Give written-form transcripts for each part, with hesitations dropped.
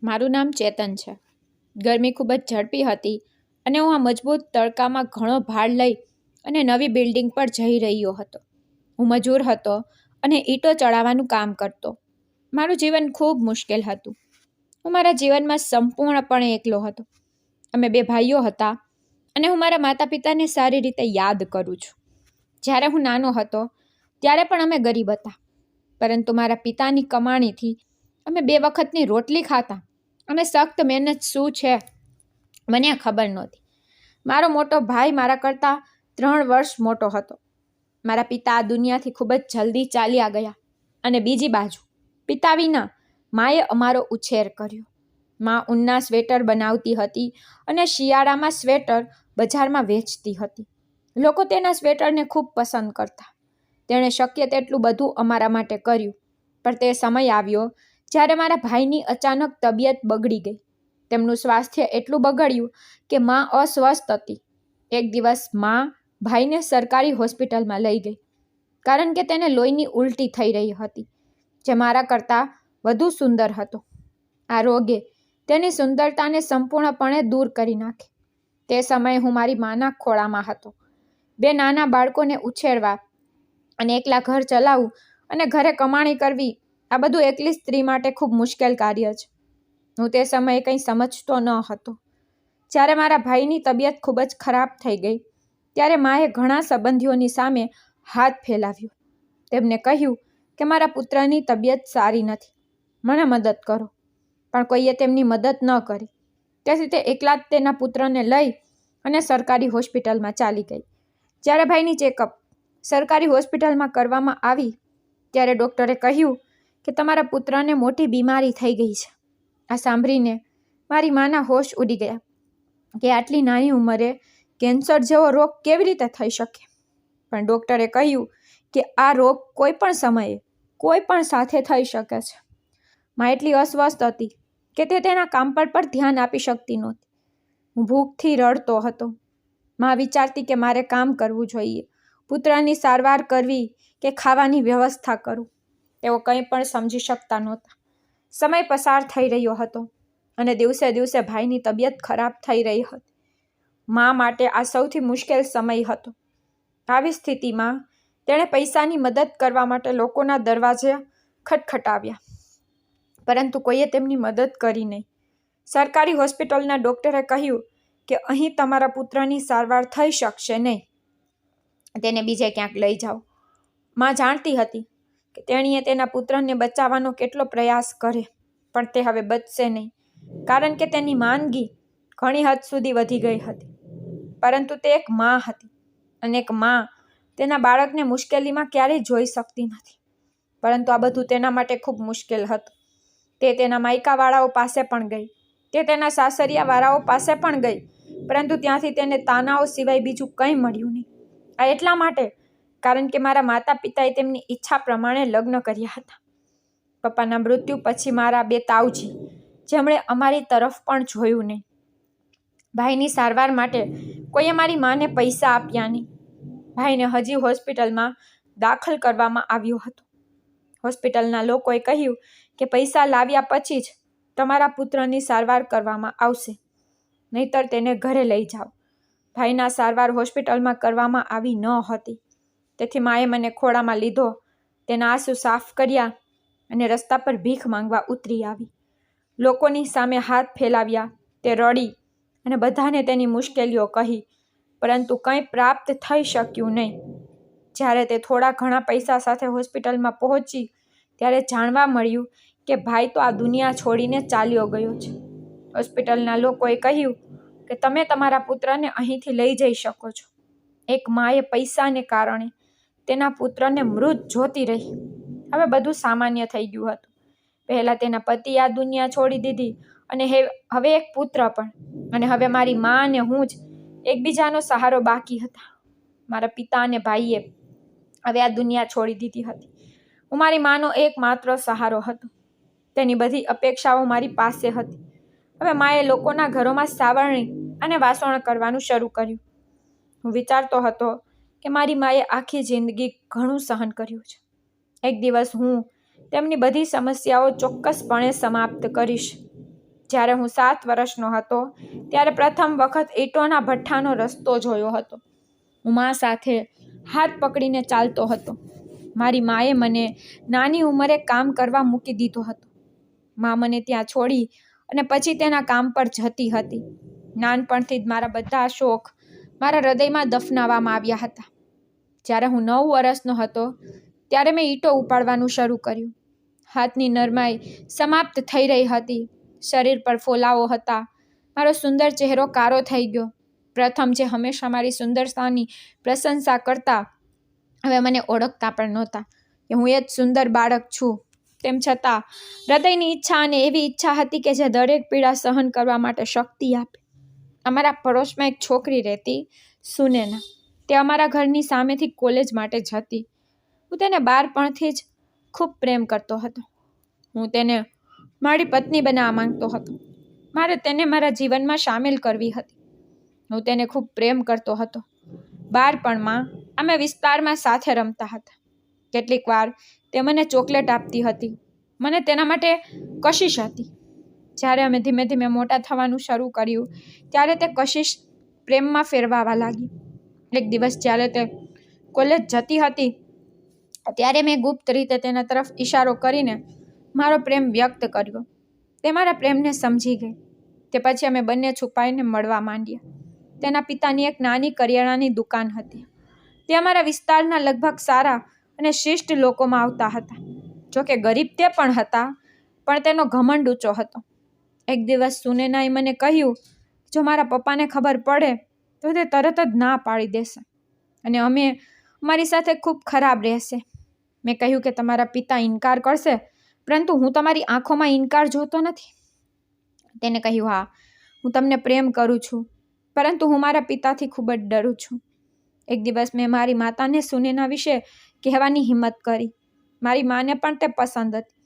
મારું નામ ચેતન છે। ગરમી ખૂબ જ ઝડપી હતી અને હું આ મજબૂત તડકામાં ઘણો ભાર લઈ અને નવી બિલ્ડિંગ પર જઈ રહ્યો હતો। હું મજૂર હતો અને ઈંટો ચડાવવાનું કામ કરતો। મારું જીવન ખૂબ મુશ્કેલ હતું। હું મારા જીવનમાં સંપૂર્ણપણે એકલો હતો। અમે 2 ભાઈઓ હતા અને હું મારા માતા પિતાને સારી રીતે યાદ કરું છું। જ્યારે હું નાનો હતો ત્યારે પણ અમે ગરીબ હતા, પરંતુ મારા પિતાની કમાણીથી અમે 2 વખતની રોટલી ખાતા અને સખ્ત મહેનત શું છે મને ખબર નહોતી। મારો મોટો ભાઈ મારા કરતાં 3 વર્ષ મોટો હતો। મારા પિતા આ દુનિયાથી ખૂબ જ જલ્દી ચાલ્યા ગયા અને બીજી બાજુ પિતા વિના માએ અમારો ઉછેર કર્યો। માં ઊનના સ્વેટર બનાવતી હતી અને શિયાળામાં સ્વેટર બજારમાં વેચતી હતી। લોકો તેના સ્વેટરને ખૂબ પસંદ કરતા। તેણે શક્ય તેટલું બધું અમારા માટે કર્યું, પણ તે સમય આવ્યો જ્યારે મારા ભાઈની અચાનક તબિયત બગડી ગઈ। તેમનું સ્વાસ્થ્ય એટલું બગડ્યું કે માં અસ્વસ્થ હતી। એક દિવસ માં ભાઈને સરકારી હોસ્પિટલમાં લઈ ગઈ, કારણ કે તેને લોહીની ઉલટી થઈ રહી હતી, જે મારા કરતાં વધુ સુંદર હતો। આ રોગે તેની સુંદરતાને સંપૂર્ણપણે દૂર કરી નાખી। તે સમયે હું મારી માના ખોળામાં હતો। 2 નાના બાળકોને ઉછેરવા અને એકલા ઘર ચલાવવું અને ઘરે કમાણી કરવી, આ બધું એકલી સ્ત્રી માટે ખૂબ મુશ્કેલ કાર્ય છે। હું તે સમયે કંઈ સમજતો ન હતો। જ્યારે મારા ભાઈની તબિયત ખૂબ જ ખરાબ થઈ ગઈ ત્યારે માએ ઘણા સંબંધીઓની સામે હાથ ફેલાવ્યો। તેમને કહ્યું કે મારા પુત્રની તબિયત સારી નથી, મને મદદ કરો, પણ કોઈએ તેમની મદદ ન કરી। તેથી તે એકલા જ તેના પુત્રને લઈ અને સરકારી હોસ્પિટલમાં ચાલી ગઈ। જ્યારે ભાઈની ચેકઅપ સરકારી હોસ્પિટલમાં કરવામાં આવી ત્યારે ડૉક્ટરે કહ્યું કે તમારા પુત્રને મોટી બીમારી થઈ ગઈ છે। આ સાંભળીને મારી માના હોશ ઉડી ગયા કે આટલી નાની ઉંમરે કેન્સર જેવો રોગ કેવી રીતે થઈ શકે। પણ ડૉક્ટરે કહ્યું કે આ રોગ કોઈ પણ સમયે કોઈ પણ સાથે થઈ શકે છે। માં એટલી અસ્વસ્થ હતી કે તે તેના કામ પર પણ ધ્યાન આપી શકતી નહોતી। હું ભૂખથી રડતો હતો। માં વિચારતી કે મારે કામ કરવું જોઈએ, પુત્રની સારવાર કરવી કે ખાવાની વ્યવસ્થા કરું। તેઓ કંઈ પણ સમજી શકતા નહોતા। સમય પસાર થઈ રહ્યો હતો અને દિવસે દિવસે ભાઈની તબિયત ખરાબ થઈ રહી હતી। માં માટે આ સૌથી મુશ્કેલ સમય હતો। આવી સ્થિતિમાં તેણે પૈસાની મદદ કરવા માટે લોકોના દરવાજે ખટખટાવ્યા, પરંતુ કોઈએ તેમની મદદ કરી નહીં। સરકારી હોસ્પિટલના ડૉક્ટરે કહ્યું કે અહીં તમારા પુત્રની સારવાર થઈ શકશે નહીં, તેને બીજે ક્યાંક લઈ જાઓ। માં જાણતી હતી કે તેણીએ તેના પુત્રને બચાવવાનો કેટલો પ્રયાસ કરે, પણ તે હવે બચશે નહીં, કારણ કે તેની માંદગી ઘણી હદ સુધી વધી ગઈ હતી। પરંતુ તે એક માં હતી અને એક માં તેના બાળકને મુશ્કેલીમાં ક્યારેય જોઈ શકતી નથી। પરંતુ આ બધું તેના માટે ખૂબ મુશ્કેલ હતું। તે તેના માયકાવાળાઓ પાસે પણ ગઈ, તે તેના સાસરિયાવાળાઓ પાસે પણ ગઈ, પરંતુ ત્યાંથી તેને તાનાઓ સિવાય બીજું કંઈ મળ્યું નહીં। આ એટલા માટે કારણ કે મારા માતા પિતાએ તેમની ઈચ્છા પ્રમાણે લગ્ન કર્યા હતા। પપ્પાના મૃત્યુ પછી મારા 2 તાવજી, જેમણે અમારી તરફ પણ જોયું નહીં। ભાઈની સારવાર માટે કોઈએ મારી માને પૈસા આપ્યા નહીં। ભાઈને હજી હોસ્પિટલમાં દાખલ કરવામાં આવ્યો હતો। હોસ્પિટલના લોકોએ કહ્યું કે પૈસા લાવ્યા પછી જ તમારા પુત્રની સારવાર કરવામાં આવશે, નહીંતર તેને ઘરે લઈ જાઓ। ભાઈના સારવાર હોસ્પિટલમાં કરવામાં આવી ન હતી, તેથી માએ મને ખોળામાં લીધો, તેના આંસુ સાફ કર્યા અને રસ્તા પર ભીખ માંગવા ઉતરી આવી। લોકોની સામે હાથ ફેલાવ્યા। તે રડી અને બધાને તેની મુશ્કેલીઓ કહી, પરંતુ કંઈ પ્રાપ્ત થઈ શક્યું નહીં। જ્યારે તે થોડા ઘણા પૈસા સાથે હોસ્પિટલમાં પહોંચી ત્યારે જાણવા મળ્યું કે ભાઈ તો આ દુનિયા છોડીને ચાલ્યો ગયો છે। હોસ્પિટલના લોકોએ કહ્યું કે તમે તમારા પુત્રને અહીંથી લઈ જઈ શકો છો। એક માએ પૈસાને કારણે તેના પુત્રને મૃત જોતી રહી। હવે બધું સામાન્ય થઈ ગયું હતું। પહેલાં તેના પતિએ આ દુનિયા છોડી દીધી અને હવે એક પુત્ર પણ, અને હવે મારી મા અને હું જ એકબીજાનો સહારો બાકી હતા। મારા પિતા અને ભાઈએ હવે આ દુનિયા છોડી દીધી હતી। હું મારી માનો એકમાત્ર સહારો હતો। તેની બધી અપેક્ષાઓ મારી પાસે હતી। હવે માએ લોકોના ઘરોમાં સાવરણી અને વાસણ કરવાનું શરૂ કર્યું। હું વિચારતો હતો કે મારી માએ આખી જિંદગી ઘણું સહન કર્યું છે। એક દિવસ હું તેમની બધી સમસ્યાઓ ચોક્કસપણે સમાપ્ત કરીશ। જ્યારે હું 7 વર્ષનો હતો ત્યારે પ્રથમ વખત ઈંટોના ભઠ્ઠાનો રસ્તો જોયો હતો. હું મા સાથે હાથ પકડીને ચાલતો હતો. મારી માએ મને નાની ઉંમરે કામ કરવા મૂકી દીધો હતો. મા મને ત્યાં છોડી અને પછી તેના કામ પર જતી હતી. નાનપણથી જ મારા બધા શોખ મારા હૃદયમાં દફનાવવામાં આવ્યા હતા. જ્યારે હું 9 વર્ષનો હતો ત્યારે મેં ઈંટો ઉપાડવાનું શરૂ કર્યું. હાથની નરમાઈ સમાપ્ત થઈ રહી હતી. શરીર પર ફોલાવો હતા. મારો સુંદર ચહેરો કારો થઈ ગયો. પ્રથમ જે હંમેશા મારી સુંદરતાની પ્રશંસા કરતા હવે મને ઓળખતા પણ નહોતા કે હું એ જ સુંદર બાળક છું. તેમ છતાં હૃદયની ઈચ્છા અને એવી ઈચ્છા હતી કે જે દરેક પીડા સહન કરવા માટે શક્તિ આપે. અમારા પડોશમાં એક છોકરી રહેતી, સુનેના. તે અમારા ઘરની સામેથી કોલેજ માટે જતી. હું તેને બાળપણથી જ ખૂબ પ્રેમ કરતો હતો. હું તેને મારી પત્ની બનાવવા માંગતો હતો. મારે તેને મારા જીવનમાં સામેલ કરવી હતી. હું તેને ખૂબ પ્રેમ કરતો હતો. બાળપણમાં અમે વિસ્તારમાં સાથે રમતા હતા. કેટલીક વાર તે મને ચોકલેટ આપતી હતી. મને તેના માટે કશિશ હતી. જ્યારે અમે ધીમે ધીમે મોટા થવાનું શરૂ કર્યું ત્યારે તે કશિશ પ્રેમમાં ફેરવાવા લાગી. એક દિવસ જ્યારે તે કોલેજ જતી હતી ત્યારે મેં ગુપ્ત રીતે તેના તરફ ઈશારો કરીને મારો પ્રેમ વ્યક્ત કર્યો. તે મારા પ્રેમને સમજી ગઈ. તે પછી અમે બંને છુપાઈને મળવા માંડ્યા. તેના પિતાની એક નાની કરિયાણાની દુકાન હતી. તે અમારા વિસ્તારના લગભગ સારા અને શિષ્ટ લોકોમાં આવતા હતા. જોકે ગરીબ તે પણ હતા, પણ તેનો ઘમંડ ઊંચો હતો. એક દિવસ સુનેનાએ મને કહ્યું, જો મારા પપ્પાને ખબર પડે તો તે તરત જ ના પાડી દેશે અને અમારી સાથે ખૂબ ખરાબ રહેશે. મેં કહ્યું કે તમારા પિતા ઇનકાર કરશે, પરંતુ હું તમારી આંખોમાં ઇનકાર જોતો નથી. તેને કહ્યું, હા, હું તમને પ્રેમ કરું છું, પરંતુ હું મારા પિતાથી ખૂબ જ ડરું છું. એક દિવસ મેં મારી માતાને સુનેના વિશે કહેવાની હિંમત કરી. મારી માને પણ તે પસંદ હતી.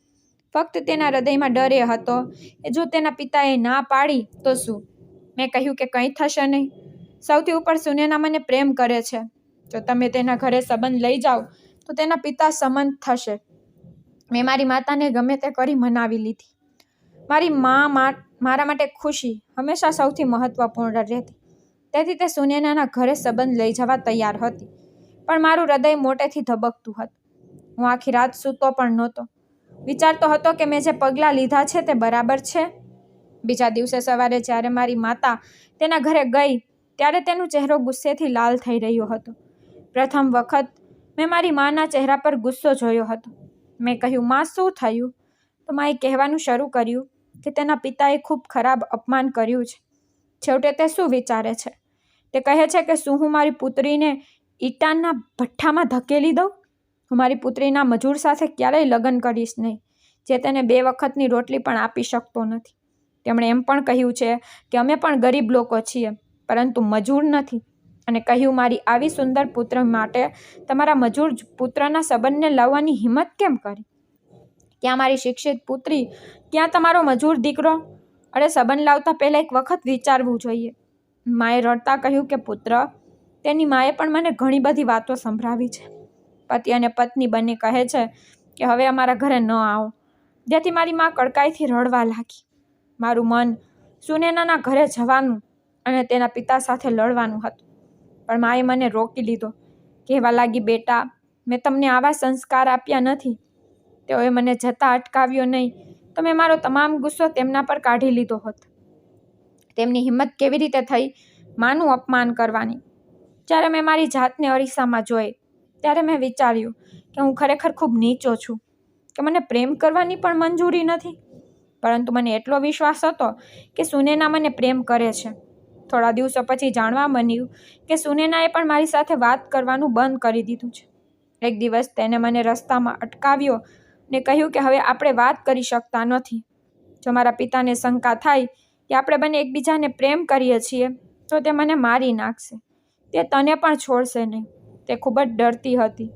ફક્ત તેના હૃદયમાં ડર એ હતો કે જો તેના પિતાએ ના પાડી તો શું. મેં કહ્યું કે કંઈ થશે નહીં. સૌથી ઉપર સુનેના મને પ્રેમ કરે છે. જો તમે તેના ઘરે સંબંધ લઈ જાઓ તો તેના પિતા સંમત થશે. મેં મારી માતાને ગમે તે કરી મનાવી લીધી. મારી મારા માટે ખુશી હંમેશા સૌથી મહત્વપૂર્ણ રહેતી. તેથી તે સુનેનાના ઘરે સંબંધ લઈ જવા તૈયાર હતી. પણ મારું હૃદય મોટેથી ધબકતું હતું. હું આખી રાત સૂતો પણ નહોતો. વિચારતો હતો કે મેં જે પગલાં લીધા છે તે બરાબર છે. બીજા દિવસે સવારે જ્યારે મારી માતા તેના ઘરે ગઈ ત્યારે તેનો ચહેરો ગુસ્સેથી લાલ થઈ રહ્યો હતો. પ્રથમ વખત મેં મારી માના ચહેરા પર ગુસ્સો જોયો હતો. મેં કહ્યું, માં, શું થયું? તો માએ કહેવાનું શરૂ કર્યું કે તેના પિતાએ ખૂબ ખરાબ અપમાન કર્યું છે. છેવટે તે શું વિચારે છે? તે કહે છે કે શું હું મારી પુત્રીને ઈંટાના ભઠ્ઠામાં ધકેલી દઉં? હું મારી પુત્રીના મજૂર સાથે ક્યારેય લગ્ન કરીશ નહીં, જે તેને 2 વખતની રોટલી પણ આપી શકતો નથી. તેમણે એમ પણ કહ્યું છે કે અમે પણ ગરીબ લોકો છીએ, પરંતુ મજૂર નથી. અને કહ્યું, મારી આવી સુંદર પુત્ર માટે તમારા મજૂર પુત્રના સંબંધને લાવવાની હિંમત કેમ કરી? ક્યાં મારી શિક્ષિત પુત્રી, ક્યાં તમારો મજૂર દીકરો? અરે, સંબંધ લાવતા પહેલાં એક વખત વિચારવું જોઈએ. માએ રડતા કહ્યું કે પુત્ર, તેની માએ પણ મને ઘણી બધી વાતો સંભળાવી છે. પતિ અને પત્ની બંને કહે છે કે હવે અમારા ઘરે ન આવો. જેથી મારી મા કડકાઈથી રડવા લાગી. મારું મન સુનેનાના ઘરે જવાનું અને તેના પિતા સાથે લડવાનું હતું. પણ માએ મને રોકી લીધો. કહેવા લાગી, બેટા, મેં તમને આવા સંસ્કાર આપ્યા નથી. તેઓએ મને જતા અટકાવ્યો નહીં તો મેં મારો તમામ ગુસ્સો તેમના પર કાઢી લીધો હોત. તેમની હિંમત કેવી રીતે થઈ માનું અપમાન કરવાની? જ્યારે મેં મારી જાતને અરીસામાં જોઈ ત્યારે મેં વિચાર્યું કે હું ખરેખર ખૂબ નીચો છું, કે મને પ્રેમ કરવાની પણ મંજૂરી નથી. પરંતુ મને એટલો વિશ્વાસ હતો કે સુનેના મને પ્રેમ કરે છે. થોડા દિવસો પછી જાણવા મળ્યું કે સુનેનાએ પણ મારી સાથે વાત કરવાનું બંધ કરી દીધું છે. એક દિવસ તેને મને રસ્તામાં અટકાવ્યો ને કહ્યું કે હવે આપણે વાત કરી શકતા નથી. જો મારા પિતાને શંકા થાય કે આપણે બંને એકબીજાને પ્રેમ કરીએ છીએ તો તે મને મારી નાખશે. તે તને પણ છોડશે નહીં. તે ખૂબ જ ડરતી હતી.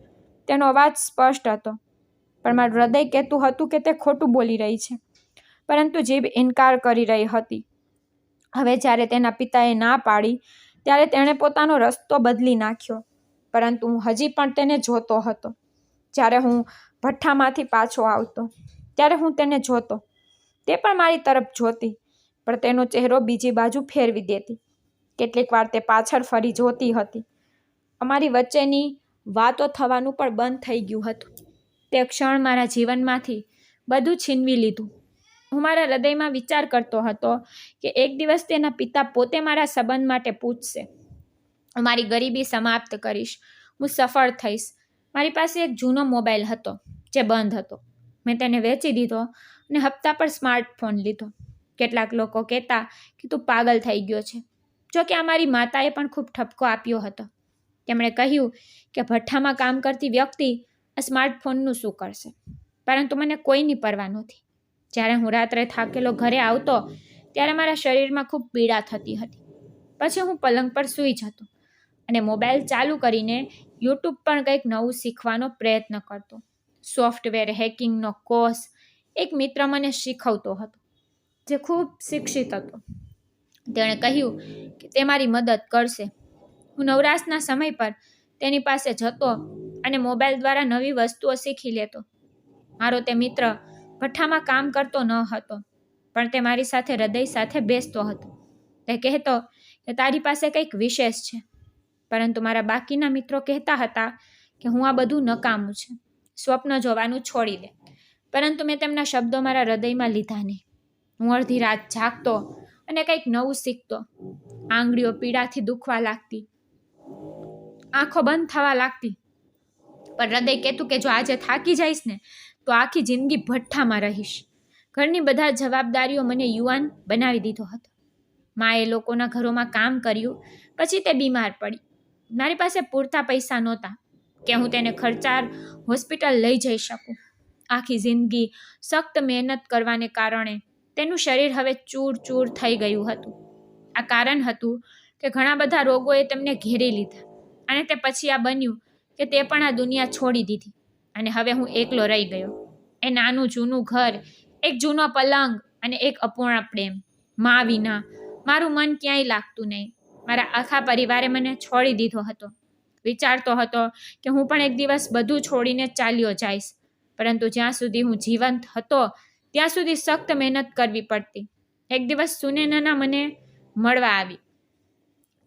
તેનો અવાજ સ્પષ્ટ હતો, પણ મારું હૃદય કહેતું હતું કે તે ખોટું બોલી રહી છે, પરંતુ જીભ ઇનકાર કરી રહી હતી. હવે જ્યારે તેના પિતાએ ના પાડી ત્યારે તેણે પોતાનો રસ્તો બદલી નાખ્યો, પરંતુ હું હજી પણ તેને જોતો હતો. જ્યારે હું ભઠ્ઠામાંથી પાછો આવતો ત્યારે હું તેને જોતો. તે પણ મારી તરફ જોતી. પણ તેનો ચહેરો બીજી બાજુ ફેરવી દેતી. કેટલીક વાર તે પાછળ ફરી જોતી હતી. અમારી વચ્ચેની વાતો થવાનું પણ બંધ થઈ ગયું હતું. તે ક્ષણ મારા જીવનમાંથી બધું છીનવી લીધું. હું મારા હૃદયમાં વિચાર કરતો હતો કે એક દિવસ તેના પિતા પોતે મારા સંબંધ માટે પૂછશે. હું મારી ગરીબી સમાપ્ત કરીશ. હું સફળ થઈશ. મારી પાસે એક જૂનો મોબાઈલ હતો જે બંધ હતો. મેં તેને વેચી દીધો અને હપ્તા પર સ્માર્ટફોન લીધો. કેટલાક લોકો કહેતા કે તું પાગલ થઈ ગયો છે. જો કે અમારી માતાએ પણ ખૂબ ઠપકો આપ્યો હતો. તેમણે કહ્યું કે ભઠ્ઠામાં કામ કરતી વ્યક્તિ આ સ્માર્ટફોનનું શું કરશે. પરંતુ મને કોઈની પરવા નહોતી. જ્યારે હું રાત્રે થાકેલો ઘરે આવતો ત્યારે મારા શરીરમાં ખૂબ પીડા થતી હતી. પછી હું પલંગ પર સૂઈ જતો અને મોબાઈલ ચાલુ કરીને યુટ્યુબ પર કંઈક નવું શીખવાનો પ્રયત્ન કરતો. સોફ્ટવેર હેકિંગનો કોર્સ એક મિત્ર મને શીખવતો હતો જે ખૂબ શિક્ષિત હતો. તેણે કહ્યું કે તે મારી મદદ કરશે. હું નવરાશના સમય પર તેની પાસે જતો અને મોબાઈલ દ્વારા નવી વસ્તુઓ શીખી લેતો. મારો તે મિત્ર ભઠ્ઠામાં કામ કરતો ન હતો, પણ તે મારી સાથે હૃદય સાથે બેસતો હતો. તે કહેતો કે તારી પાસે કંઈક વિશેષ છે. પરંતુ મારા બાકીના મિત્રો કહેતા હતા કે હું આ બધું નકામું છે, સ્વપ્ન જોવાનું છોડી દે. પરંતુ મેં તેમના શબ્દો મારા હૃદયમાં લીધા નહીં. હું અડધી રાત જાગતો અને કંઈક નવું શીખતો. આંગળીઓ પીડાથી દુખવા લાગતી, આંખો બંધ થવા લાગતી, પણ હૃદય કહેતું કે જો આજે થાકી જઈશ ને તો આખી જિંદગી ભઠ્ઠામાં રહીશ. ઘરની બધા જવાબદારીઓ મને યુવાન બનાવી દીધો હતો. માએ લોકોના ઘરોમાં કામ કર્યું, પછી તે બીમાર પડી. મારી પાસે પૂરતા પૈસા નહોતા કે હું તેને ખર્ચાળ હોસ્પિટલ લઈ જઈ શકું. આખી જિંદગી સખ્ત મહેનત કરવાને કારણે તેનું શરીર હવે ચૂર ચૂર થઈ ગયું હતું. આ કારણ હતું કે ઘણા બધા રોગોએ તેમને ઘેરી લીધા અને તે પછી આ બન્યું કે તે પણ આ દુનિયા છોડી દીધી અને હવે હું એકલો રહી ગયો. એ નાનું જૂનું ઘર, એક જૂનો પલંગ અને એક અપૂર્ણ પ્રેમ. મા વિના મારું મન ક્યાંય લાગતું નહીં. મારા આખા પરિવારે મને છોડી દીધો હતો. વિચારતો હતો કે હું પણ એક દિવસ બધું છોડીને ચાલ્યો જઈશ, પરંતુ જ્યાં સુધી હું જીવંત હતો ત્યાં સુધી સખ્ત મહેનત કરવી પડતી. એક દિવસ સુનેના મને મળવા આવી.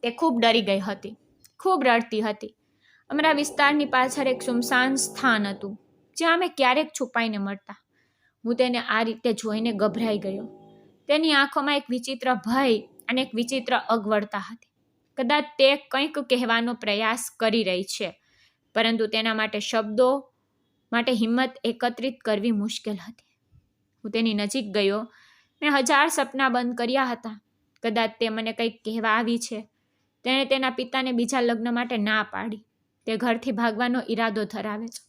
તે ખૂબ ડરી ગઈ હતી, ખૂબ રડતી હતી. અમારા વિસ્તારની પાછળ એક સુમસાન સ્થાન હતું જ્યાં અમે ક્યારેક છુપાઈને મળતા. હું તેને આ રીતે જોઈને ગભરાઈ ગયો. તેની આંખોમાં એક વિચિત્ર ભય અને એક વિચિત્ર અગવડતા હતી. કદાચ તે કંઈક કહેવાનો પ્રયાસ કરી રહી છે, પરંતુ તેના માટે શબ્દો માટે હિંમત એકત્રિત કરવી મુશ્કેલ હતી. હું તેની નજીક ગયો. મેં 1000 સપના બંધ કર્યા હતા. કદાચ તે મને કંઈક કહેવા આવી છે. તેણે તેના પિતાને બીજા લગ્ન માટે ના પાડી. તે ઘરથી ભાગવાનો ઈરાદો ધરાવે છે.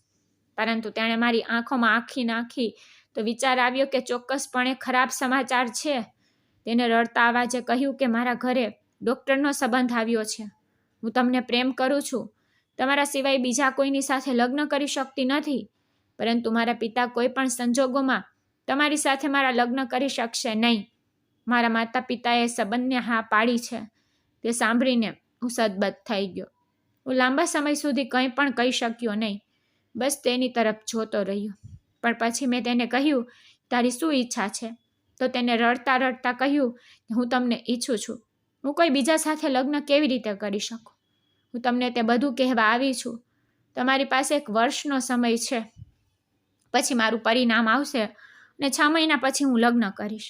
પરંતુ તેણે મારી આંખોમાં આંખી નાખી તો વિચાર આવ્યો કે ચોક્કસપણે ખરાબ સમાચાર છે. તેને રડતા અવાજે કહ્યું કે મારા ઘરે ડૉક્ટરનો સંબંધ આવ્યો છે. હું તમને પ્રેમ કરું છું. તમારા સિવાય બીજા કોઈની સાથે લગ્ન કરી શકતી નથી, પરંતુ મારા પિતા કોઈ પણ સંજોગોમાં તમારી સાથે મારા લગ્ન કરી શકશે નહીં. મારા માતા પિતાએ સંબંધને હા પાડી છે. તે સાંભળીને હું સદબદ થઈ ગયો. હું લાંબા સમય સુધી કંઈ પણ કહી શક્યો નહીં. બસ તેની તરફ જોતો રહ્યો. પણ પછી મેં તેને કહ્યું, તારી શું ઈચ્છા છે? તો તેને રડતા રડતા કહ્યું કે હું તમને ઈચ્છું છું. હું કોઈ બીજા સાથે લગ્ન કેવી રીતે કરી શકું? હું તમને તે બધું કહેવા આવી છું. તમારી પાસે 1 વર્ષનો સમય છે. પછી મારું પરિણામ આવશે અને 6 મહિના પછી હું લગ્ન કરીશ.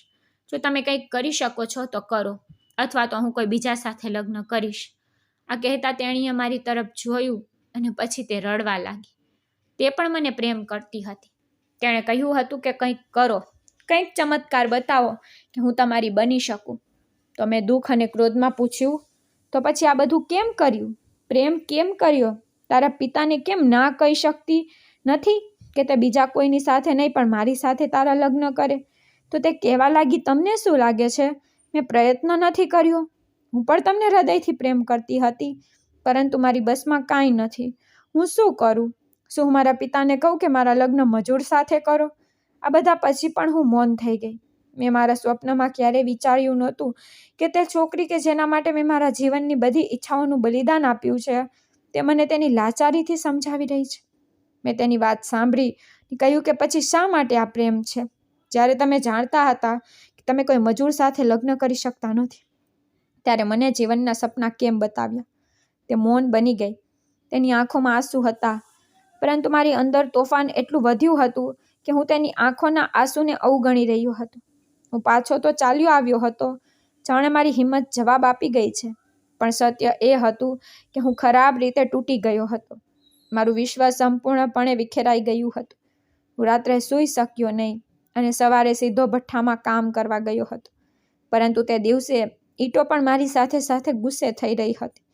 જો તમે કંઈક કરી શકો છો તો કરો, અથવા તો હું કોઈ બીજા સાથે લગ્ન કરીશ. આ કહેતા તેણીએ મારી તરફ જોયું અને પછી તે રડવા લાગી. તે પણ મને પ્રેમ કરતી હતી. તેણે કહ્યું હતું કે કંઈક કરો, કંઈક ચમત્કાર બતાવો કે હું તમારી બની શકું. તો મેં દુઃખ અને ક્રોધમાં પૂછ્યું, તો પછી આ બધું કેમ કર્યું? પ્રેમ કેમ કર્યો? તારા પિતાને કેમ ના કહી શકતી નથી કે તે બીજા કોઈની સાથે નહીં પણ મારી સાથે તારા લગ્ન કરે? તો તે કહેવા લાગી, તમને શું લાગે છે મેં પ્રયત્ન નથી કર્યો? હું પણ તમને હૃદયથી પ્રેમ કરતી હતી, પરંતુ મારી બસમાં કાંઈ નથી. હું શું કરું? શું હું મારા પિતાને કહું કે મારા લગ્ન મજૂર સાથે કરો? આ બધા પછી પણ હું મૌન થઈ ગઈ. મેં મારા સ્વપ્નમાં ક્યારેય વિચાર્યું નહોતું કે તે છોકરી કે જેના માટે મેં મારા જીવનની બધી ઈચ્છાઓનું બલિદાન આપ્યું છે, તે મને તેની લાચારીથી સમજાવી રહી છે. મેં તેની વાત સાંભળી કહ્યું કે પછી શા માટે આ પ્રેમ છે? જ્યારે તમે જાણતા હતા તમે કોઈ મજૂર સાથે લગ્ન કરી શકતા નથી. ત્યારે મને જીવનના સપના કેમ બતાવ્યા. તે મૌન બની ગઈ. તેની આંખોમાં આંસુ હતા, પરંતુ મારી અંદર તોફાન એટલું વધ્યું હતું કે હું તેની આંખોના આંસુને અવગણી રહ્યો હતો. હું પાછો તો ચાલ્યો આવ્યો હતો, જાણે મારી હિંમત જવાબ આપી ગઈ છે, પણ સત્ય એ હતું કે હું ખરાબ રીતે તૂટી ગયો હતો. મારું વિશ્વાસ સંપૂર્ણપણે વિખેરાઈ ગયું હતું. હું રાત્રે સૂઈ શક્યો નહીં અને સવારે સીધો ભઠ્ઠામાં કામ કરવા ગયો હતો. પરંતુ તે દિવસે ઈંટો પણ મારી સાથે સાથે ગુસ્સે થઈ રહી હતી.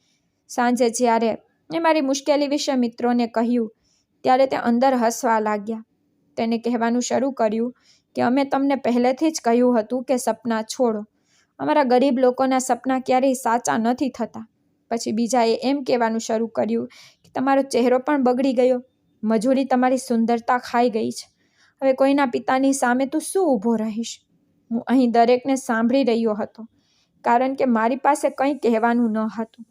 સાંજે જ્યારે મેં મારી મુશ્કેલી વિશે મિત્રોને કહ્યું, ત્યારે તે અંદર હસવા લાગ્યા. તેને કહેવાનું શરૂ કર્યું કે અમે તમને પહેલેથી જ કહ્યું હતું કે સપના છોડો. અમારા ગરીબ લોકોના સપના ક્યારેય સાચા નથી થતા. પછી બીજાએ એમ કહેવાનું શરૂ કર્યું કે તમારો ચહેરો પણ બગડી ગયો, મજૂરી તમારી સુંદરતા ખાઈ ગઈ છે. હવે કોઈના પિતાની સામે તું શું ઊભો રહીશ? હું અહીં દરેકને સાંભળી રહ્યો હતો, કારણ કે મારી પાસે કંઈ કહેવાનું ન હતું.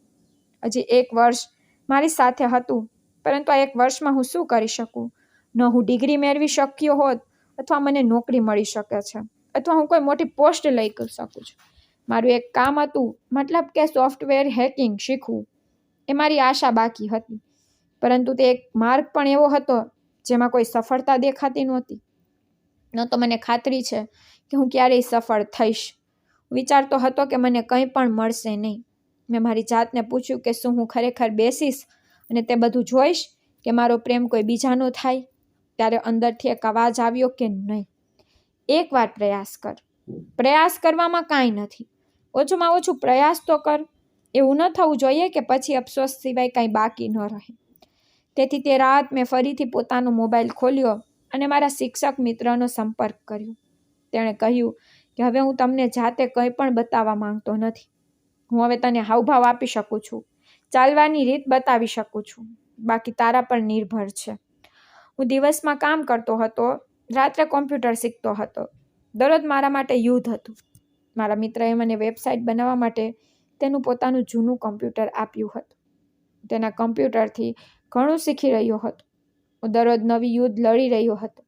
હજી 1 વર્ષ મારી સાથે હતું, પરંતુ આ 1 વર્ષમાં હું શું કરી શકું? ન હું ડિગ્રી મેળવી શક્યો હોત, અથવા મને નોકરી મળી શકે છે, અથવા હું કોઈ મોટી પોસ્ટ લઈ શકું છું. મારું એક કામ હતું, મતલબ કે સોફ્ટવેર હેકિંગ શીખવું. એ મારી આશા બાકી હતી, પરંતુ તે એક માર્ગ પણ એવો હતો જેમાં કોઈ સફળતા દેખાતી નહોતી. ન તો મને ખાતરી છે કે હું ક્યારેય સફળ થઈશ. વિચારતો હતો કે મને કંઈ પણ મળશે નહીં. મેં મારી જાતને પૂછ્યું કે શું હું ખરેખર બેસીશ અને તે બધું જોઈશ, કે મારો પ્રેમ કોઈ બીજાનો થાય? ત્યારે અંદરથી એક અવાજ આવ્યો કે નહીં, એકવાર પ્રયાસ કર. પ્રયાસ કરવામાં કાંઈ નથી, ઓછુંમાં ઓછું પ્રયાસ તો કર. એવું ન થવું જોઈએ કે પછી અફસોસ સિવાય કાંઈ બાકી ન રહે. તેથી તે રાત મેં ફરીથી પોતાનો મોબાઈલ ખોલ્યો અને મારા શિક્ષક મિત્રનો સંપર્ક કર્યો. તેણે કહ્યું કે હવે હું તમને જાતે કંઈ પણ બતાવવા માંગતો નથી. હું હવે તને હાવભાવ આપી શકું છું, ચાલવાની રીત બતાવી શકું છું, બાકી તારા પર નિર્ભર છે. હું દિવસમાં કામ કરતો હતો, રાત્રે કોમ્પ્યુટર શીખતો હતો. દરરોજ મારા માટે યુદ્ધ હતું. મારા મિત્રએ મને વેબસાઇટ બનાવવા માટે તેનું પોતાનું જૂનું કોમ્પ્યુટર આપ્યું હતું. તેના કોમ્પ્યુટરથી ઘણું શીખી રહ્યો હતો. હું દરરોજ નવી યુદ્ધ લડી રહ્યો હતો,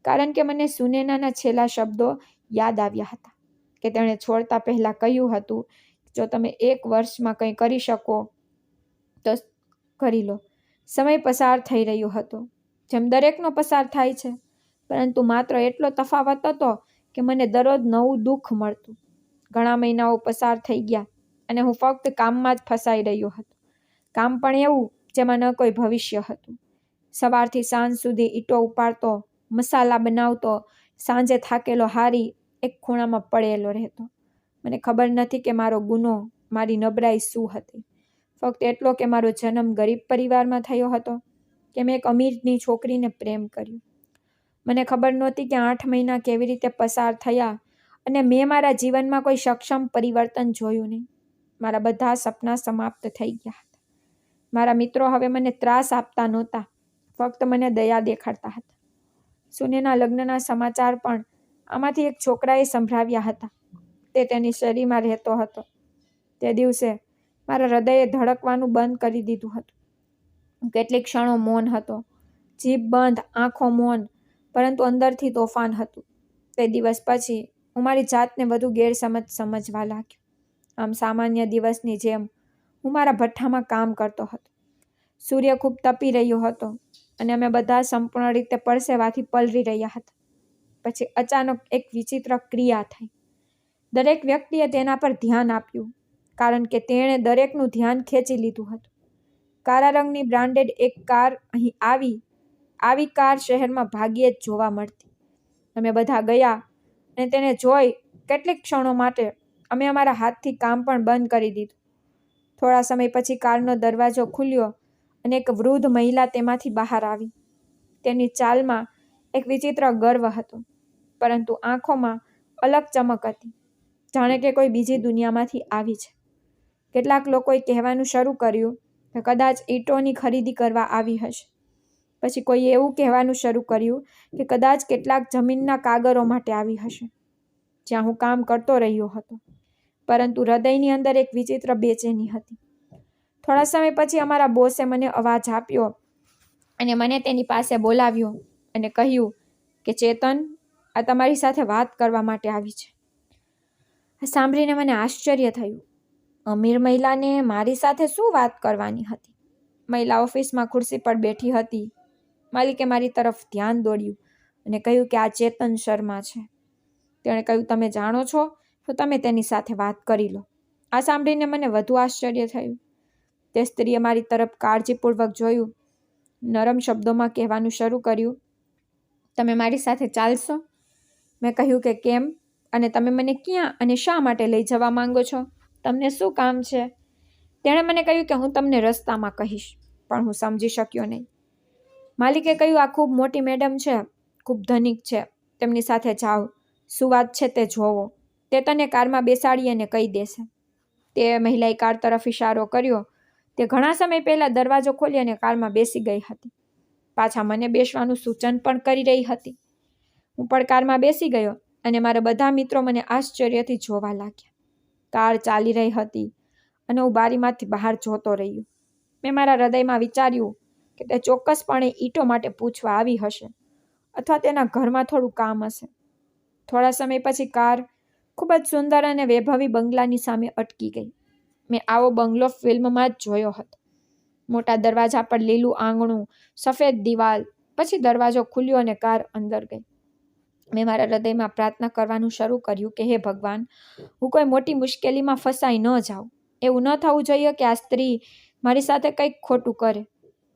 કારણ કે મને સુનેનાના છેલ્લા શબ્દો યાદ આવ્યા હતા, કે તેણે છોડતા પહેલાં કહ્યું હતું, જો તમે 1 વર્ષમાં કંઈ કરી શકો તો કરી લો. સમય પસાર થઈ રહ્યો હતો, જેમ દરેકનો પસાર થાય છે, પરંતુ માત્ર એટલો તફાવત હતો કે મને દરરોજ નવું દુઃખ મળતું. ઘણા મહિનાઓ પસાર થઈ ગયા અને હું ફક્ત કામમાં જ ફસાઈ રહ્યો હતો. કામ પણ એવું જેમાં ન કોઈ ભવિષ્ય હતું. સવારથી સાંજ સુધી ઈંટો ઉપાડતો, મસાલા બનાવતો, સાંજે થાકેલો હારી એક ખૂણામાં પડેલો રહેતો. મને ખબર નથી કે મારો ગુનો, મારી નબળાઈ શું હતી. ફક્ત એટલો કે મારો જન્મ ગરીબ પરિવારમાં થયો હતો, કે મેં એક અમીરની છોકરીને પ્રેમ કર્યો. મને ખબર નહોતી કે 8 મહિના કેવી રીતે પસાર થયા અને મેં મારા જીવનમાં કોઈ સક્ષમ પરિવર્તન જોયું નહીં. મારા બધા સપના સમાપ્ત થઈ ગયા હતા. મારા મિત્રો હવે મને ત્રાસ આપતા નહોતા, ફક્ત મને દયા દેખાડતા હતા. સુનેના લગ્નના સમાચાર પણ આમાંથી એક છોકરાએ સંભળાવ્યા હતા. તે તેની શેરીમાં રહેતો હતો. તે દિવસે મારા હૃદયે ધડકવાનું બંધ કરી દીધું હતું. કેટલીક ક્ષણો મૌન હતો, જીભ બંધ, આંખો મૌન, પરંતુ અંદરથી તોફાન હતું. તે દિવસ પછી હું મારી જાતને વધુ ગેરસમજ સમજવા લાગ્યો. આમ સામાન્ય દિવસની જેમ હું મારા ભઠ્ઠામાં કામ કરતો હતો. સૂર્ય ખૂબ તપી રહ્યો હતો અને અમે બધા સંપૂર્ણ રીતે પરસેવાથી પલળી રહ્યા હતા. પછી અચાનક એક વિચિત્ર ક્રિયા થઈ. દરેક વ્યક્તિએ તેના પર ધ્યાન આપ્યું, કારણ કે તેણે દરેકનું ધ્યાન ખેંચી લીધું હતું. કાળા રંગની બ્રાન્ડેડ એક કાર અહીં આવી કાર શહેરમાં ભાગ્યે જ જોવા મળતી. અમે બધા ગયા અને તેને જોઈ કેટલીક ક્ષણો માટે અમે અમારા હાથથી કામ પણ બંધ કરી દીધું. થોડા સમય પછી કારનો દરવાજો ખુલ્યો અને એક વૃદ્ધ મહિલા તેમાંથી બહાર આવી. તેની ચાલમાં એક વિચિત્ર ગર્વ હતો, પરંતુ આંખોમાં અલગ ચમક હતી, જાણે કે કોઈ બીજી દુનિયામાંથી આવી છે. કેટલાક લોકોએ કહેવાનું શરૂ કર્યું કે કદાચ ઈંટોની ખરીદી કરવા આવી હશે. પછી કોઈએ એવું કહેવાનું શરૂ કર્યું કે કદાચ કેટલાક જમીનના કાગળો માટે આવી હશે. જ્યાં હું કામ કરતો રહ્યો હતો, પરંતુ હૃદયની અંદર એક વિચિત્ર બેચેની હતી. થોડા સમય પછી અમારા બોસે મને અવાજ આપ્યો અને મને તેની પાસે બોલાવ્યો અને કહ્યું કે ચેતન, આ તમારી સાથે વાત કરવા માટે આવી છે. સાંભળીને મને આશ્ચર્ય થયું. અમીર મહિલાને મારી સાથે શું વાત કરવાની હતી? મહિલા ઓફિસમાં ખુરશી પર બેઠી હતી. માલિકે મારી તરફ ધ્યાન દોર્યું અને કહ્યું કે આ ચેતન શર્મા છે. તેણે કહ્યું, તમે જાણો છો તો તમે તેની સાથે વાત કરી લો. આ સાંભળીને મને વધુ આશ્ચર્ય થયું. તે સ્ત્રીએ મારી તરફ કાળજીપૂર્વક જોયું. નરમ શબ્દોમાં કહેવાનું શરૂ કર્યું, તમે મારી સાથે ચાલશો? મેં કહ્યું કે કેમ, અને તમે મને ક્યાં અને શા માટે લઈ જવા માંગો છો? તમને શું કામ છે? તેણે મને કહ્યું કે હું તમને રસ્તામાં કહીશ, પણ હું સમજી શક્યો નહીં. માલિકે કહ્યું, આ ખૂબ મોટી મેડમ છે, ખૂબ ધનિક છે, તેમની સાથે જાઓ, શું વાત છે તે જોવો, તે તને કારમાં બેસાડી અને કહી દેશે. તે મહિલાએ કાર તરફ ઇશારો કર્યો. તે ઘણા સમય પહેલા દરવાજો ખોલી અને કારમાં બેસી ગઈ હતી. પાછા મને બેસવાનું સૂચન પણ કરી રહી હતી. હું પણ કારમાં બેસી ગયો અને મારા બધા મિત્રો મને આશ્ચર્યથી જોવા લાગ્યા. કાર ચાલી રહી હતી અને હું બારીમાંથી બહાર જોતો રહ્યો. મેં મારા હૃદયમાં વિચાર્યું કે તે ચોક્કસપણે ઈંટો માટે પૂછવા આવી હશે, અથવા તેના ઘરમાં થોડું કામ હશે. થોડા સમય પછી કાર ખૂબ જ સુંદર અને વૈભવી બંગલાની સામે અટકી ગઈ. મેં આવો બંગલો ફિલ્મમાં જ જોયો હતો. મોટા દરવાજા પર લીલું આંગણું, સફેદ દિવાલ, પછી દરવાજો ખુલ્યો અને કાર અંદર ગઈ. મેં મારા હૃદયમાં પ્રાર્થના કરવાનું શરૂ કર્યું કે હે ભગવાન, હું કોઈ મોટી મુશ્કેલીમાં ફસાઈ ન જાઉં. એવું ન થવું જોઈએ કે આ સ્ત્રી મારી સાથે કંઈક ખોટું કરે.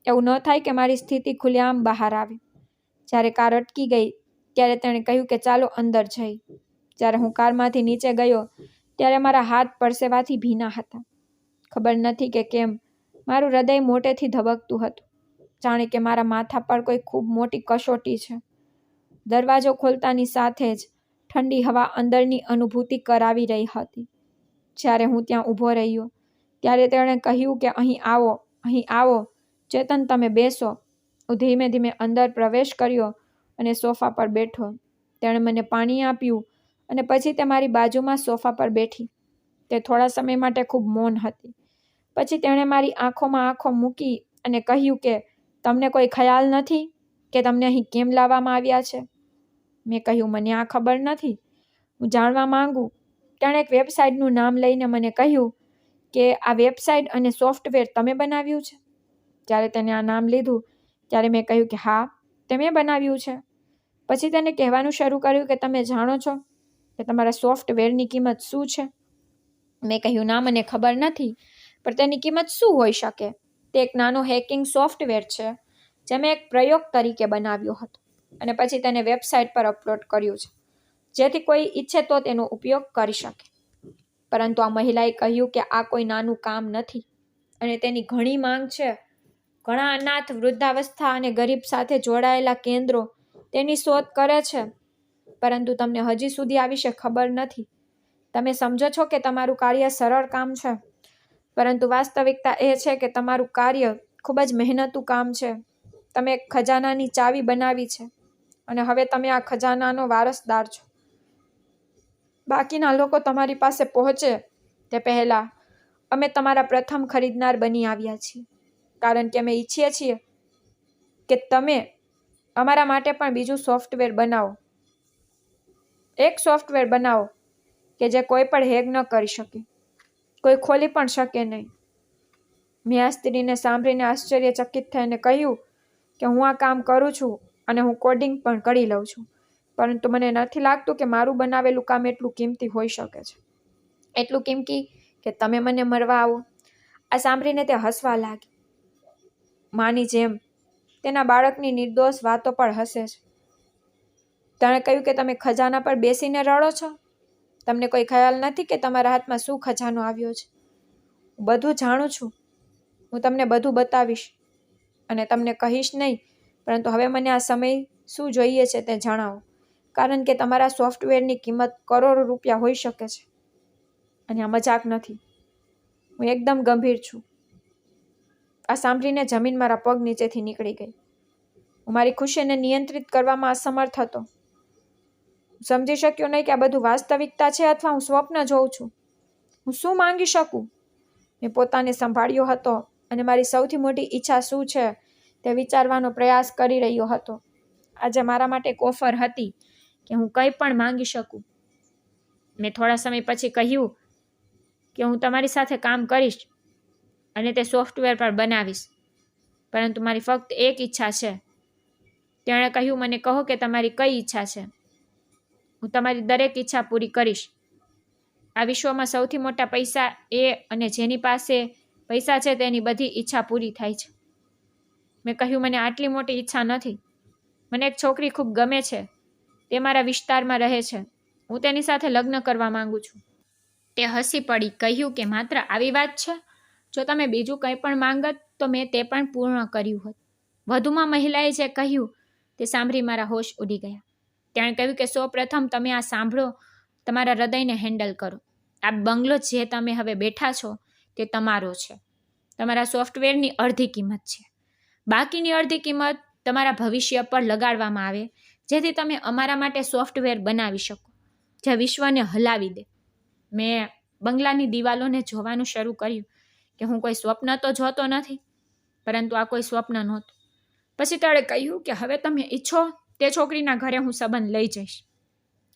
એવું ન થાય કે મારી સ્થિતિ ખુલ્લેઆમ બહાર આવે. જ્યારે કાર અટકી ગઈ ત્યારે તેણે કહ્યું કે ચાલો અંદર જઈ. જ્યારે હું કારમાંથી નીચે ગયો ત્યારે મારા હાથ પરસેવાથી ભીના હતા. ખબર નથી કે કેમ મારું હૃદય મોટેથી ધબકતું હતું, જાણે કે મારા માથા પર કોઈ ખૂબ મોટી કસોટી છે. દરવાજો ખોલતાની સાથે જ ઠંડી હવા અંદરની અનુભૂતિ કરાવી રહી હતી. જ્યારે હું ત્યાં ઊભો રહ્યો ત્યારે તેણે કહ્યું કે અહીં આવો, અહીં આવો, ચેતન તમે બેસો. હું ધીમે ધીમે અંદર પ્રવેશ કર્યો અને સોફા પર બેઠો. તેણે મને પાણી આપ્યું અને પછી તે મારી બાજુમાં સોફા પર બેઠી. તે થોડા સમય માટે ખૂબ મૌન હતી. પછી તેણે મારી આંખોમાં આંખો મૂકી અને કહ્યું કે તમને કોઈ ખ્યાલ નથી કે તમને અહીં કેમ લાવવામાં આવ્યા છે? મેં કહ્યું, મને આ ખબર નથી, હું જાણવા માંગુ. તેણે એક વેબસાઇટનું નામ લઈને મને કહ્યું કે આ વેબસાઇટ અને સોફ્ટવેર તમે બનાવ્યું છે? જ્યારે તેને આ નામ લીધું ત્યારે મેં કહ્યું કે હા, તે મેં બનાવ્યું છે. પછી તેને કહેવાનું શરૂ કર્યું કે તમે જાણો છો કે તમારા સોફ્ટવેરની કિંમત શું છે? મેં કહ્યું, ના, મને ખબર નથી, પણ તેની કિંમત શું હોઈ શકે? તે એક નાનો હેકિંગ સોફ્ટવેર છે જે મેં એક પ્રયોગ તરીકે બનાવ્યો હતો અને પછી તેને વેબસાઇટ પર અપલોડ કર્યું છે, જેથી કોઈ ઈચ્છે તો તેનો ઉપયોગ કરી શકે. પરંતુ આ મહિલાએ કહ્યું કે આ કોઈ નાનું કામ નથી અને તેની ઘણી માંગ છે. ઘણા અનાથ, વૃદ્ધાવસ્થા અને ગરીબ સાથે જોડાયેલા કેન્દ્રો તેની શોધ કરે છે, પરંતુ તમને હજી સુધી આ વિશે ખબર નથી. તમે સમજો છો કે તમારું કાર્ય સરળ કામ છે, પરંતુ વાસ્તવિકતા એ છે કે તમારું કાર્ય ખૂબ જ મહેનતું કામ છે. તમે એક ખજાનાની ચાવી બનાવી છે અને હવે તમે આ ખજાનાનો વારસદાર છો. બાકીના લોકો તમારી પાસે પહોંચે તે પહેલા અમે તમારા પ્રથમ ખરીદનાર બની આવ્યા છીએ, કારણ કે અમે ઈચ્છીએ છીએ કે તમે અમારા માટે પણ બીજું સોફ્ટવેર બનાવો. એક સોફ્ટવેર બનાવો કે જે કોઈ પણ હેક ન કરી શકે, કોઈ ખોલી પણ શકે નહીં. મેં આ સ્ત્રીને સાંભળીને આશ્ચર્યચકિત થઈને કહ્યું કે હું આ કામ કરું છું અને હું કોડિંગ પણ કરી લઉં છું, પરંતુ મને નથી લાગતું કે મારું બનાવેલું કામ એટલું કિંમતી હોઈ શકે છે. એટલું કિંમતી કે તમે મને મળવા આવો. આ સાંભળીને તે હસવા લાગી. માની જેમ તેના બાળકની નિર્દોષ વાતો પર હસે છે. તેણે કહ્યું કે તમે ખજાના પર બેસીને રડો છો? તમને કોઈ ખ્યાલ નથી કે તમારા હાથમાં શું ખજાનો આવ્યો છે? હું બધું જાણું છું. હું તમને બધું બતાવીશ અને તમને કહીશ નહીં, પરંતુ હવે મને આ સમય શું જોઈએ છે તે જણાવો, કારણ કે તમારા સોફ્ટવેરની કિંમત કરોડો રૂપિયા હોઈ શકે છે. અને આ મજાક નથી. હું એકદમ ગંભીર છું. આ સાંભળીને જમીન મારા પગ નીચેથી નીકળી ગઈ. હું મારી ખુશીને નિયંત્રિત કરવામાં અસમર્થ હતો. સમજી શક્યો નહીં કે આ બધું વાસ્તવિકતા છે અથવા હું સ્વપ્ન જોઉં છું. હું શું માંગી શકું? મેં પોતાને સંભાળ્યો હતો અને મારી સૌથી મોટી ઈચ્છા શું છે તે વિચારવાનો પ્રયાસ કરી રહ્યો હતો. આજે મારા માટે એક ઓફર હતી કે હું કંઈ પણ માંગી શકું. મેં થોડા સમય પછી કહ્યું કે હું તમારી સાથે કામ કરીશ અને તે સોફ્ટવેર પર બનાવીશ, પરંતુ મારી ફક્ત એક ઈચ્છા છે. તેણે કહ્યું, મને કહો કે તમારી કઈ ઈચ્છા છે. હું તમારી દરેક ઈચ્છા પૂરી કરીશ. આ વિશ્વમાં સૌથી મોટા પૈસા એ અને જેની પાસે પૈસા છે તેની બધી ઈચ્છા પૂરી થાય છે. મેં કહ્યું, મને આટલી મોટી ઈચ્છા નથી. મને એક છોકરી ખૂબ ગમે છે. તે મારા વિસ્તારમાં રહે છે. હું તેની સાથે લગ્ન કરવા માંગુ છું. તે હસી પડી, કહ્યું કે માત્ર આવી વાત છે? જો તમે બીજું કંઈ પણ માંગત તો મેં તે પણ પૂર્ણ કર્યું હોત. વધુમાં મહિલાએ જે કહ્યું તે સાંભળી મારા હોશ ઉડી ગયા. તેણે કહ્યું કે સૌપ્રથમ તમે આ સાંભળો, તમારા હૃદયને હેન્ડલ કરો. આ બંગલો જે તમે હવે બેઠા છો તે તમારો છે. તમારા સોફ્ટવેરની અડધી કિંમત છે. બાકીની અડધી કિંમત તમારા ભવિષ્ય પર લગાડવામાં આવે, જેથી તમે અમારા માટે સોફ્ટવેર બનાવી શકો જે વિશ્વને હલાવી દે. મેં બંગલાની દિવાલોને જોવાનું શરૂ કર્યું કે હું કોઈ સ્વપ્ન તો જોતો નથી, પરંતુ આ કોઈ સ્વપ્ન નહોતું. પછી તેણે કહ્યું કે હવે તમે ઈચ્છો તે છોકરીના ઘરે હું સંબંધ લઈ જઈશ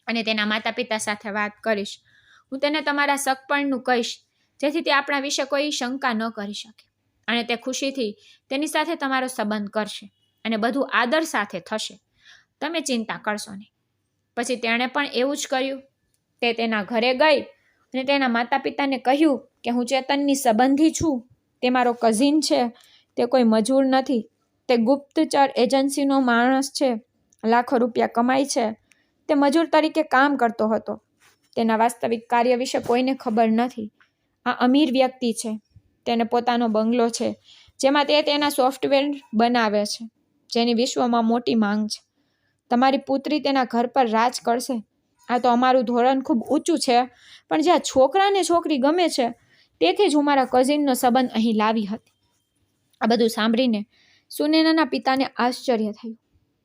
અને તેના માતા પિતા સાથે વાત કરીશ. હું તેને તમારા સગપણનું કહીશ, જેથી તે આપણા વિશે કોઈ શંકા ન કરી શકે અને તે ખુશીથી તેની સાથે તમારો સંબંધ કરશે અને બધું આદર સાથે થશે. તમે ચિંતા કરશો નહીં. પછી તેણે પણ એવું જ કર્યું. તે તેના ઘરે ગઈ અને તેના માતા પિતાને કહ્યું કે હું ચેતનની સંબંધી છું. તે મારો કઝિન છે. તે કોઈ મજૂર નથી. તે ગુપ્તચર એજન્સીનો માણસ છે. લાખો રૂપિયા કમાય છે. તે મજૂર તરીકે કામ કરતો હતો. તેના વાસ્તવિક કાર્ય વિશે કોઈને ખબર નથી. આ અમીર વ્યક્તિ છે. તેને પોતાનો બંગલો છે જેમાં તે તેના સોફ્ટવેર બનાવે છે, જેની વિશ્વમાં મોટી માંગ છે. તમારી પુત્રી તેના ઘર પર રાજ કરશે. આ તો અમારું ધોરણ ખૂબ ઊંચું છે, પણ જ્યાં છોકરાને છોકરી ગમે છે તેથી જ હું મારા કઝિનનો સંબંધ અહીં લાવી હતી. આ બધું સાંભળીને સુનૈનાના પિતાને આશ્ચર્ય થયું.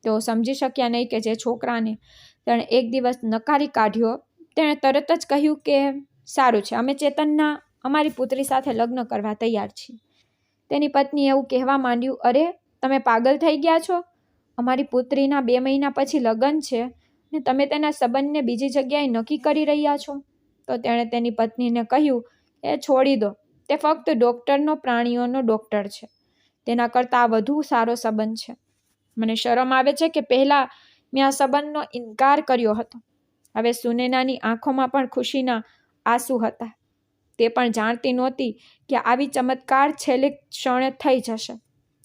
તેઓ સમજી શક્યા નહીં કે જે છોકરાને તેણે એક દિવસ નકારી કાઢ્યો, તેણે તરત જ કહ્યું કે સારું છે, અમે ચેતનના અમારી પુત્રી સાથે લગ્ન કરવા તૈયાર છીએ. તેની પત્ની એવું કહેવા માંડ્યું, અરે તમે પાગલ થઈ ગયા છો? અમારી પુત્રીના 2 મહિના પછી લગ્ન છે ને તમે તેના સંબંધને બીજી જગ્યાએ નક્કી કરી રહ્યા છો. તો તેણે તેની પત્નીને કહ્યું, એ છોડી દો. તે ફક્ત ડૉક્ટરનો પ્રાણીઓનો ડૉક્ટર છે. તેના કરતાં આ વધુ સારો સંબંધ છે. મને શરમ આવે છે કે પહેલાં મેં આ સંબંધનો ઇનકાર કર્યો હતો. હવે સુનૈનાની આંખોમાં પણ ખુશીના આંસુ હતા. તે પણ જાણતી નહોતી કે આવી ચમત્કાર છેલ્લી ક્ષણે થઈ જશે.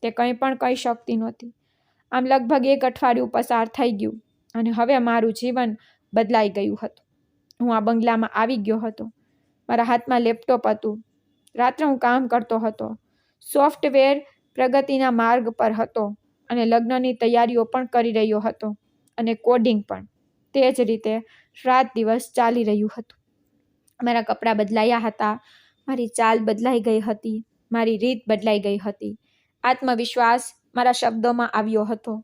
તે કંઈ પણ કહી શકતી નહોતી. આમ લગભગ 1 અઠવાડિયું પસાર થઈ ગયું અને હવે મારું જીવન બદલાઈ ગયું હતું. હું આ બંગલામાં આવી ગયો હતો. મારા હાથમાં લેપટોપ હતું. રાત્રે હું કામ કરતો હતો. સોફ્ટવેર પ્રગતિના માર્ગ પર હતો અને લગ્નની તૈયારીઓ પણ કરી રહ્યો હતો અને કોડિંગ પણ. તે જ રીતે રાત દિવસ ચાલી રહ્યું હતું. મારા કપડાં બદલાયા હતા. મારી ચાલ બદલાઈ ગઈ હતી. મારી રીત બદલાઈ ગઈ હતી. આત્મવિશ્વાસ મારા શબ્દોમાં આવ્યો હતો.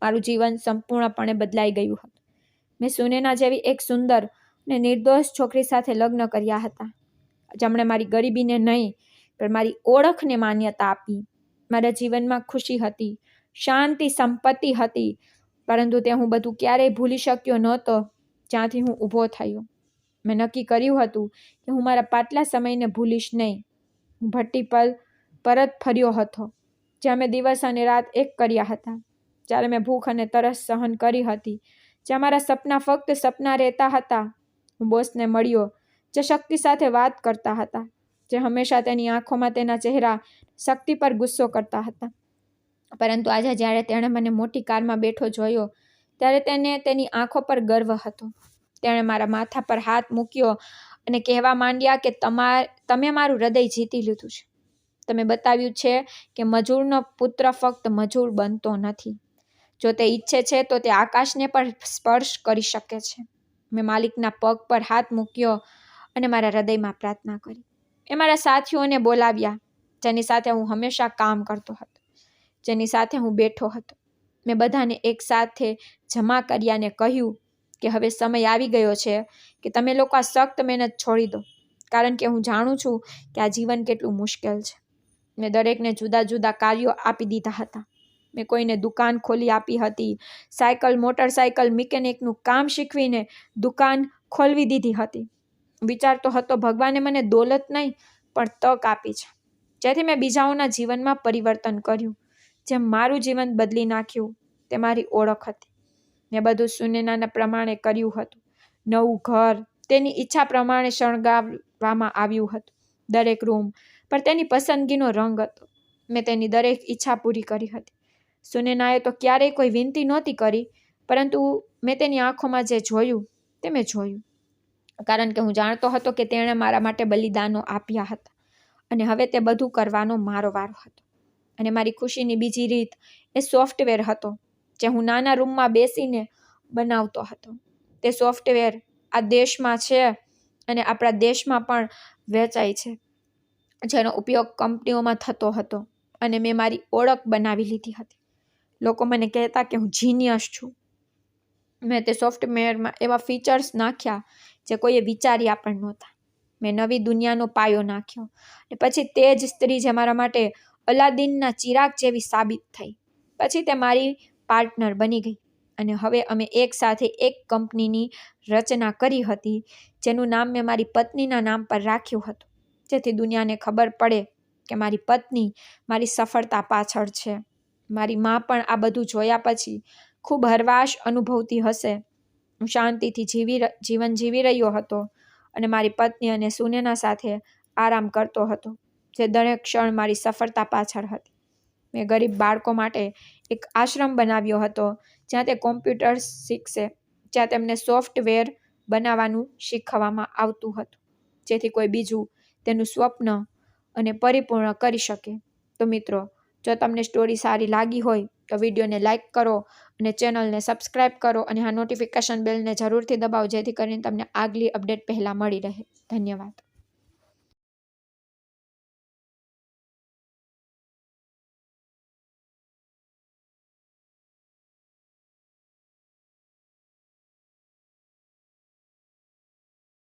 મારું જીવન સંપૂર્ણપણે બદલાઈ ગયું હતું. મેં સુનૈના જેવી એક સુંદર અને નિર્દોષ છોકરી સાથે લગ્ન કર્યા હતા, જેમણે મારી ગરીબીને નહીં પણ મારી ઓળખને માન્યતા આપી. મારા જીવનમાં ખુશી હતી, શાંતિ, સંપત્તિ હતી, પરંતુ તે હું બધું ક્યારેય ભૂલી શક્યો નહોતો જ્યાંથી હું ઊભો થયો. મેં નક્કી કર્યું હતું કે હું મારા પાછલા સમયને ભૂલીશ નહીં. હું ભટ્ટી પર પરત ફર્યો હતો, જ્યાં મેં દિવસ અને રાત એક કર્યા હતા, જ્યારે મેં ભૂખ અને તરસ સહન કરી હતી, જ્યાં મારા સપના ફક્ત સપના રહેતા હતા. હું બોસને મળ્યો, જે શક્તિ સાથે વાત કરતા હતા, જે હંમેશા તેની આંખોમાં તેના ચહેરા શક્તિ પર ગુસ્સો કરતા હતા. પરંતુ આજે જ્યારે તેણે મને મોટી કારમાં બેઠો જોયો, ત્યારે તેને તેની આંખો પર ગર્વ હતો. તેણે મારા માથા પર હાથ મૂક્યો અને કહેવા માંડ્યા કે તમે મારું હૃદય જીતી લીધું છે. તમે બતાવ્યું છે કે મજૂરનો પુત્ર ફક્ત મજૂર બનતો નથી. જો તે ઈચ્છે છે તો તે આકાશને પણ સ્પર્શ કરી શકે છે. મેં માલિકના પગ પર હાથ મૂક્યો અને મારા હૃદયમાં પ્રાર્થના કરી. એ મારા સાથીઓને બોલાવ્યા, જેની સાથે હું હંમેશા કામ કરતો હતો, જેની સાથે હું બેઠો હતો. મેં બધાને એક સાથે જમા કર્યા અને કહ્યું કે હવે સમય આવી ગયો છે કે તમે લોકો આ સખ્ત મહેનત છોડી દો, કારણ કે હું જાણું છું કે આ જીવન કેટલું મુશ્કેલ છે. મેં દરેકને જુદા જુદા કાર્યો આપી દીધા હતા. મેં કોઈને દુકાન ખોલી આપી હતી. મોટરસાયકલ મિકેનિકનું કામ શીખવીને દુકાન ખોલવી દીધી હતી. વિચારતો હતો ભગવાને મને દોલત નહીં પણ તક આપી છે, જેથી મેં બીજાઓના જીવનમાં પરિવર્તન કર્યું. જેમ મારું જીવન બદલી નાખ્યું તે મારી ઓળખ હતી. મેં બધું સુનૈનાના પ્રમાણે કર્યું હતું. નવું ઘર તેની ઈચ્છા પ્રમાણે શણગારવામાં આવ્યું હતું. દરેક રૂમ પર તેની પસંદગીનો રંગ હતો. મેં તેની દરેક ઈચ્છા પૂરી કરી હતી. સુનૈનાએ તો ક્યારેય કોઈ વિનંતી નહોતી કરી, પરંતુ મેં તેની આંખોમાં જે જોયું તે મેં જોયું, કારણ કે હું જાણતો હતો કે તેણે મારા માટે બલિદાનો આપ્યા હતા અને હવે તે બધું કરવાનો મારો વારો હતો. અને મારી ખુશીની બીજી રીત એ સોફ્ટવેર હતો જે હું નાના રૂમમાં બેસીને બનાવતો હતો. તે સોફ્ટવેર આ દેશમાં છે અને આપણા દેશમાં પણ વેચાય છે, જેનો ઉપયોગ કંપનીઓમાં થતો હતો અને મેં મારી ઓળખ બનાવી લીધી હતી. લોકો મને કહેતા કે હું જીનિયસ છું. મેં તે સોફ્ટવેરમાં એવા ફીચર્સ નાખ્યા જે કોઈએ વિચાર્યા પણ નહોતા. મેં નવી દુનિયાનો પાયો નાખ્યો અને પછી તે જ સ્ત્રી જે મારા માટે અલાદીનના ચિરાગ જેવી સાબિત થઈ, પછી તે મારી પાર્ટનર બની ગઈ અને હવે અમે એક સાથે એક કંપનીની રચના કરી હતી, જેનું નામ મેં મારી પત્નીના નામ પર રાખ્યું હતું, જેથી દુનિયાને ખબર પડે કે મારી પત્ની મારી સફળતા પાછળ છે. મારી મા પણ આ બધું જોયા પછી ખૂબ હરવાશ અનુભવતી હશે. હું શાંતિથી જીવન જીવી રહ્યો હતો અને મારી પત્ની અને સુનૈના સાથે આરામ કરતો હતો, જે દરેક ક્ષણ મારી સફળતા પાછળ હતી. મેં ગરીબ બાળકો માટે એક આશ્રમ બનાવ્યો હતો, જ્યાં તે કોમ્પ્યુટર્સ શીખશે, જ્યાં તેમને સોફ્ટવેર બનાવવાનું શીખવવામાં આવતું હતું, જેથી કોઈ બીજું તેનું સ્વપ્ન અને પરિપૂર્ણ કરી શકે. તો મિત્રો, જો તમને સ્ટોરી સારી લાગી હોય તો વિડીયોને લાઇક કરો અને ચેનલને સબસ્ક્રાઈબ કરો અને આ નોટિફિકેશન બેલને જરૂરથી દબાવો, જેથી કરીને તમને આગલી અપડેટ પહેલાં મળી રહે. ધન્યવાદ.